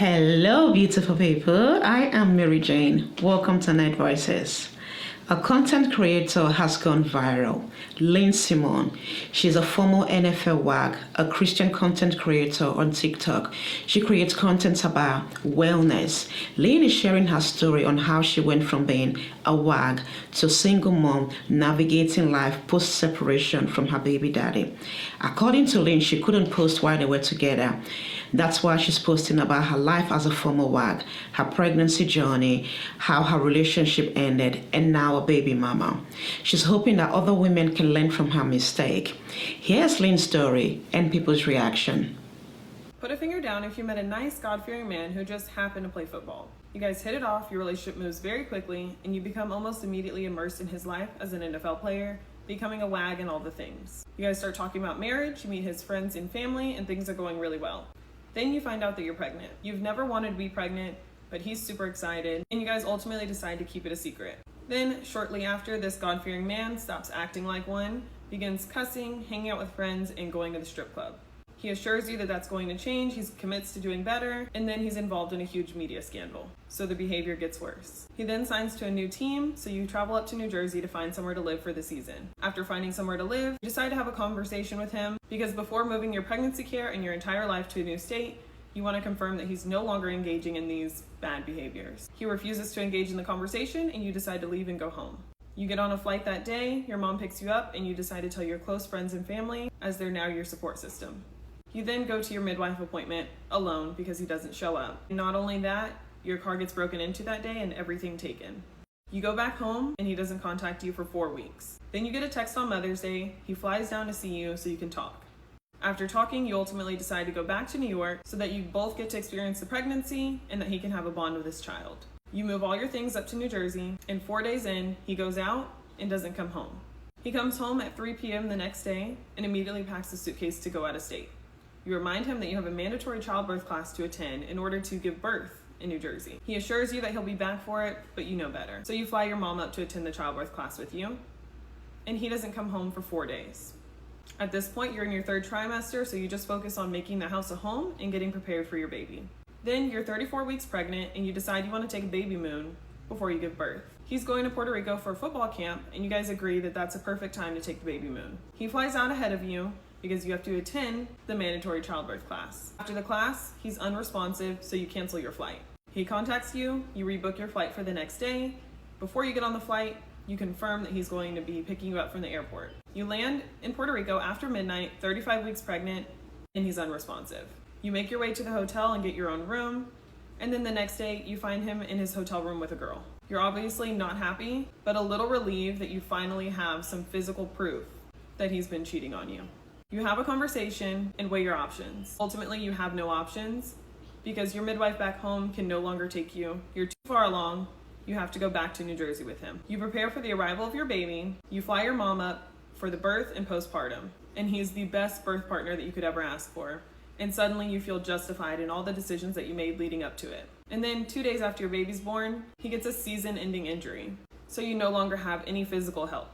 Hello, beautiful people. I am Mary Jane. Welcome to Night Voices. A content creator has gone viral. LYN Symone. She's a former NFL WAG, a Christian content creator on TikTok. She creates content about wellness. LYN is sharing her story on how she went from being a WAG to a single mom navigating life post-separation from her baby daddy. According to LYN, she couldn't post while they were together. That's why she's posting about her life as a former WAG, her pregnancy journey, how her relationship ended, and now a baby mama. She's hoping that other women can learn from her mistake. Here's LYN's story and people's reaction. Put a finger down if you met a nice, God-fearing man who just happened to play football. You guys hit it off, your relationship moves very quickly, and you become almost immediately immersed in his life as an NFL player, becoming a WAG and all the things. You guys start talking about marriage, you meet his friends and family, and things are going really well. Then you find out that you're pregnant. You've never wanted to be pregnant, but he's super excited, and you guys ultimately decide to keep it a secret. Then, shortly after, this God-fearing man stops acting like one, begins cussing, hanging out with friends, and going to the strip club. He assures you that that's going to change, he commits to doing better, and then he's involved in a huge media scandal. So the behavior gets worse. He then signs to a new team, so you travel up to New Jersey to find somewhere to live for the season. After finding somewhere to live, you decide to have a conversation with him, because before moving your pregnancy care and your entire life to a new state, you want to confirm that he's no longer engaging in these bad behaviors. He refuses to engage in the conversation, and you decide to leave and go home. You get on a flight that day, your mom picks you up, and you decide to tell your close friends and family, as they're now your support system. You then go to your midwife appointment alone because he doesn't show up. And not only that, your car gets broken into that day and everything taken. You go back home and he doesn't contact you for 4 weeks. Then you get a text on Mother's Day, he flies down to see you so you can talk. After talking, you ultimately decide to go back to New York so that you both get to experience the pregnancy and that he can have a bond with his child. You move all your things up to New Jersey, and 4 days in, he goes out and doesn't come home. He comes home at 3 p.m. the next day and immediately packs a suitcase to go out of state. You remind him that you have a mandatory childbirth class to attend in order to give birth in New Jersey. He assures you that he'll be back for it, but you know better. So you fly your mom up to attend the childbirth class with you, and he doesn't come home for 4 days. At this point, you're in your 3rd trimester, so you just focus on making the house a home and getting prepared for your baby. Then you're 34 weeks pregnant, and you decide you want to take a baby moon before you give birth. He's going to Puerto Rico for a football camp, and you guys agree that that's a perfect time to take the baby moon. He flies out ahead of you, because you have to attend the mandatory childbirth class. After the class, he's unresponsive, so you cancel your flight. He contacts you, you rebook your flight for the next day. Before you get on the flight, you confirm that he's going to be picking you up from the airport. You land in Puerto Rico after midnight, 35 weeks pregnant, and he's unresponsive. You make your way to the hotel and get your own room, and then the next day, you find him in his hotel room with a girl. You're obviously not happy, but a little relieved that you finally have some physical proof that he's been cheating on you. You have a conversation and weigh your options. Ultimately, you have no options because your midwife back home can no longer take you. You're too far along. You have to go back to New Jersey with him. You prepare for the arrival of your baby. You fly your mom up for the birth and postpartum. And he's the best birth partner that you could ever ask for. And suddenly you feel justified in all the decisions that you made leading up to it. And then 2 days after your baby's born, he gets a season-ending injury. So you no longer have any physical help.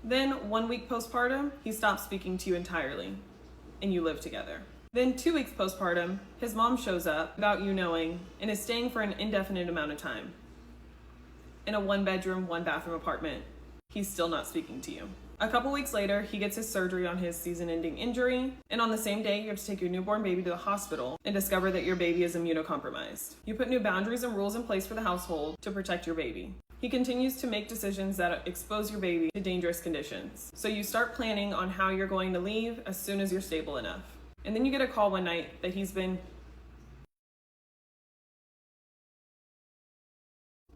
Then 1 week postpartum, he stops speaking to you entirely, and you live together. Then 2 weeks postpartum, his mom shows up without you knowing and is staying for an indefinite amount of time. In a 1-bedroom, 1-bathroom apartment, he's still not speaking to you. A couple weeks later, he gets his surgery on his season-ending injury, and on the same day, you have to take your newborn baby to the hospital and discover that your baby is immunocompromised. You put new boundaries and rules in place for the household to protect your baby. He continues to make decisions that expose your baby to dangerous conditions. So you start planning on how you're going to leave as soon as you're stable enough. And then you get a call one night that he's been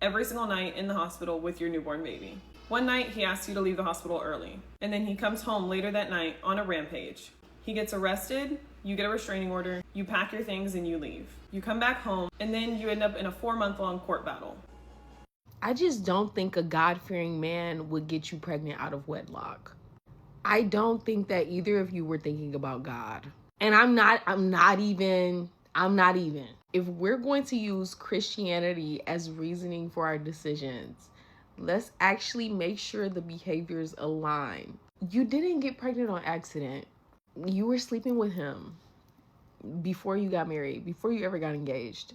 every single night in the hospital with your newborn baby. One night he asks you to leave the hospital early, and then he comes home later that night on a rampage. He gets arrested, you get a restraining order, you pack your things and you leave. You come back home, and then you end up in a 4-month-long court battle. I just don't think a God-fearing man would get you pregnant out of wedlock. I don't think that either of you were thinking about God. And I'm not even. If we're going to use Christianity as reasoning for our decisions, let's actually make sure the behaviors align. You didn't get pregnant on accident. You were sleeping with him before you got married, before you ever got engaged.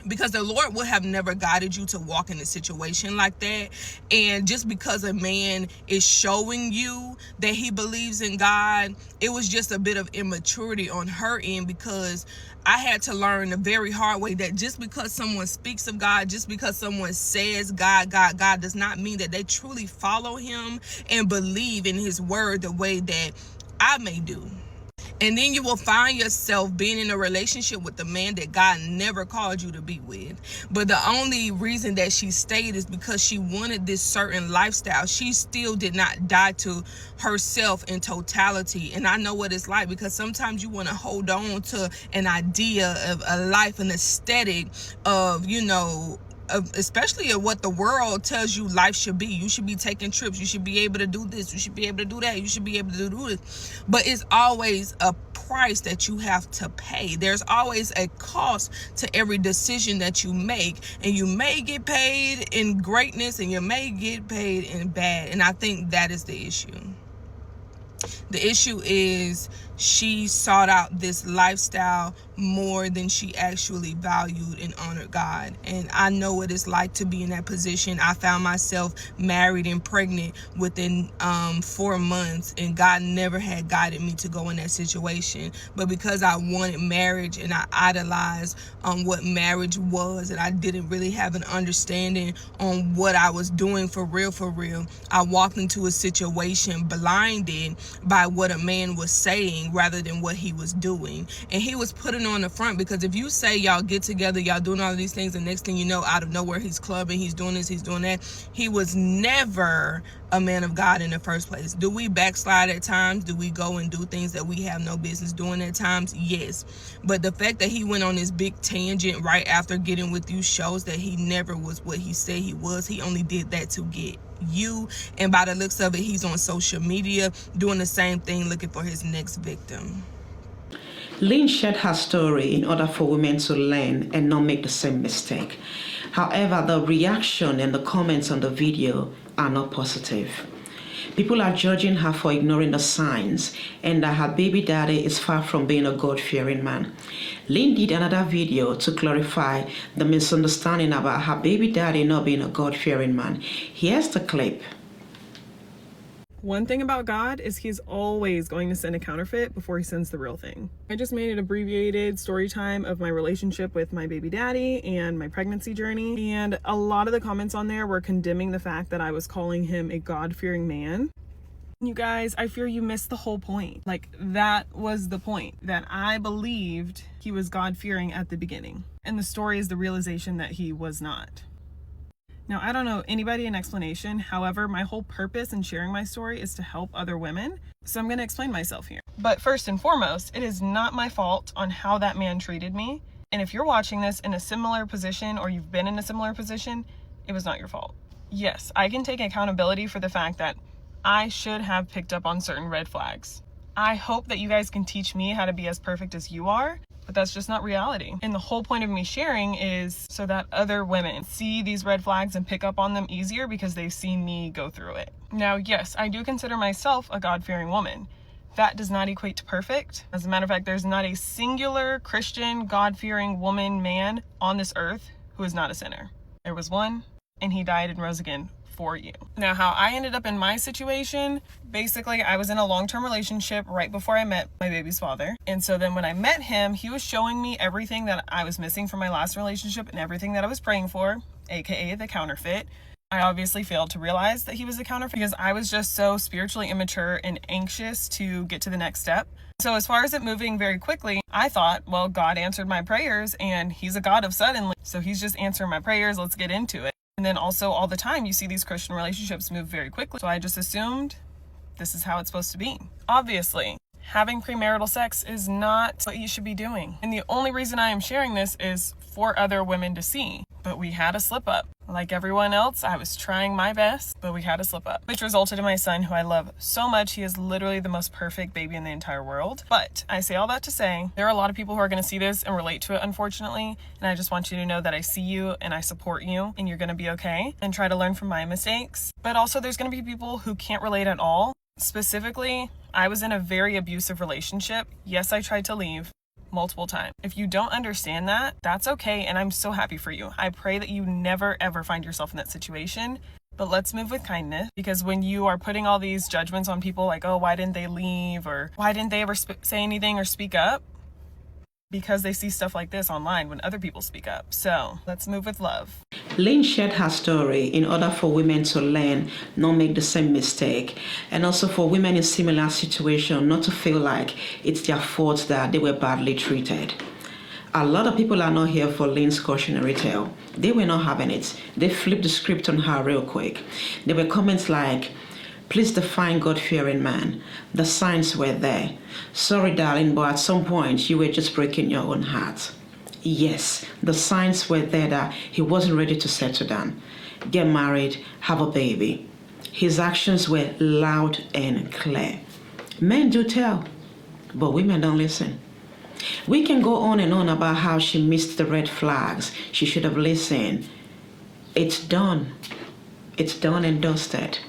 because the Lord would have never guided you to walk in a situation like that. And just because a man is showing you that he believes in God, it was just a bit of immaturity on her end, because I had to learn the very hard way that just because someone speaks of God, just because someone says God, does not mean that they truly follow him and believe in his word the way that I may do. And then you will find yourself being in a relationship with the man that God never called you to be with. But the only reason that she stayed is because she wanted this certain lifestyle. She still did not die to herself in totality. And I know what it's like, because sometimes you want to hold on to an idea of a life, an aesthetic of, especially of what the world tells you life should be. You should be taking trips. You should be able to do this. You should be able to do that. You should be able to do this. But it's always a price that you have to pay. There's always a cost to every decision that you make. And you may get paid in greatness and you may get paid in bad. And I think that is the issue. The issue is she sought out this lifestyle more than she actually valued and honored God. And I know what it's like to be in that position. I found myself married and pregnant within 4 months, and God never had guided me to go in that situation. But because I wanted marriage and I idolized what marriage was, and I didn't really have an understanding on what I was doing for real, I walked into a situation blinded by what a man was saying rather than what he was doing. And he was putting on the front, because if you say y'all get together, y'all doing all of these things, and next thing you know, out of nowhere, he's clubbing, he's doing this, he's doing that. He was never a man of God in the first place. Do we backslide at times? Do we go and do things that we have no business doing at times? Yes. But the fact that he went on this big tangent right after getting with you shows that he never was what he said he was. He only did that to get you. And by the looks of it, he's on social media doing the same thing, looking for his next victim. LYN shared her story in order for women to learn and not make the same mistake. However, the reaction and the comments on the video are not positive. People are judging her for ignoring the signs and that her baby daddy is far from being a God-fearing man. LYN did another video to clarify the misunderstanding about her baby daddy not being a God-fearing man. Here's the clip. One thing about God is he's always going to send a counterfeit before he sends the real thing. I just made an abbreviated story time of my relationship with my baby daddy and my pregnancy journey. And a lot of the comments on there were condemning the fact that I was calling him a God-fearing man. You guys, I fear you missed the whole point. Like, that was the point, that I believed he was God-fearing at the beginning. And the story is the realization that he was not. Now, I don't know anybody an explanation. However, my whole purpose in sharing my story is to help other women. So I'm going to explain myself here. But first and foremost, it is not my fault on how that man treated me. And if you're watching this in a similar position, or you've been in a similar position, it was not your fault. Yes, I can take accountability for the fact that I should have picked up on certain red flags. I hope that you guys can teach me how to be as perfect as you are, but that's just not reality. And the whole point of me sharing is so that other women see these red flags and pick up on them easier because they've seen me go through it. Now, yes, I do consider myself a God-fearing woman. That does not equate to perfect. As a matter of fact, there's not a singular Christian, God-fearing woman, man on this earth who is not a sinner. There was one, and he died and rose again for you. Now, how I ended up in my situation, basically I was in a long-term relationship right before I met my baby's father. And so then when I met him, he was showing me everything that I was missing from my last relationship and everything that I was praying for, aka the counterfeit. I obviously failed to realize that he was a counterfeit because I was just so spiritually immature and anxious to get to the next step. So as far as it moving very quickly, I thought, well, God answered my prayers and he's a God of suddenly. So he's just answering my prayers. Let's get into it. And then also all the time you see these Christian relationships move very quickly. So I just assumed this is how it's supposed to be. Obviously, having premarital sex is not what you should be doing. And the only reason I am sharing this is for other women to see. But we had a slip up. Like everyone else, I was trying my best, but we had a slip up, which resulted in my son, who I love so much. He is literally the most perfect baby in the entire world. But I say all that to say, there are a lot of people who are going to see this and relate to it, unfortunately. And I just want you to know that I see you and I support you and you're going to be okay, and try to learn from my mistakes. But also there's going to be people who can't relate at all. Specifically, I was in a very abusive relationship. Yes, I tried to leave, multiple times. If you don't understand that, that's okay, and I'm so happy for you. I pray that you never ever find yourself in that situation. But let's move with kindness, because when you are putting all these judgments on people like, oh, why didn't they leave, or why didn't they ever say anything or speak up? Because they see stuff like this online when other people speak up. So let's move with love. LYN shared her story in order for women to learn, not make the same mistake, and also for women in similar situation not to feel like it's their fault that they were badly treated. A lot of people are not here for LYN's cautionary tale. They were not having it. They flipped the script on her real quick. There were comments like, please define God-fearing man. The signs were there. Sorry, darling, but at some point you were just breaking your own heart. Yes, the signs were there that he wasn't ready to settle down, get married, have a baby. His actions were loud and clear. Men do tell, but women don't listen. We can go on and on about how she missed the red flags. She should have listened. It's done. It's done and dusted.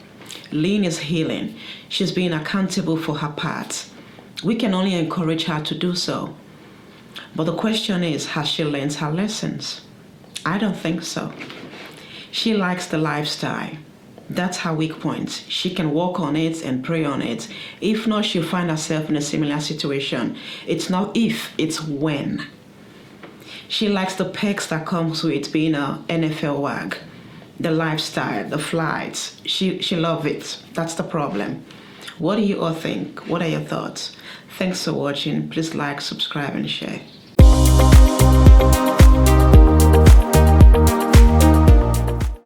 LYN is healing. She's being accountable for her part. We can only encourage her to do so. But the question is, has she learned her lessons? I don't think so. She likes the lifestyle. That's her weak point. She can work on it and pray on it. If not, she'll find herself in a similar situation. It's not if, it's when. She likes the perks that comes with being an NFL WAG. The lifestyle, the flights. She loves it. That's the problem. What do you all think? What are your thoughts? Thanks for watching. Please like, subscribe, and share.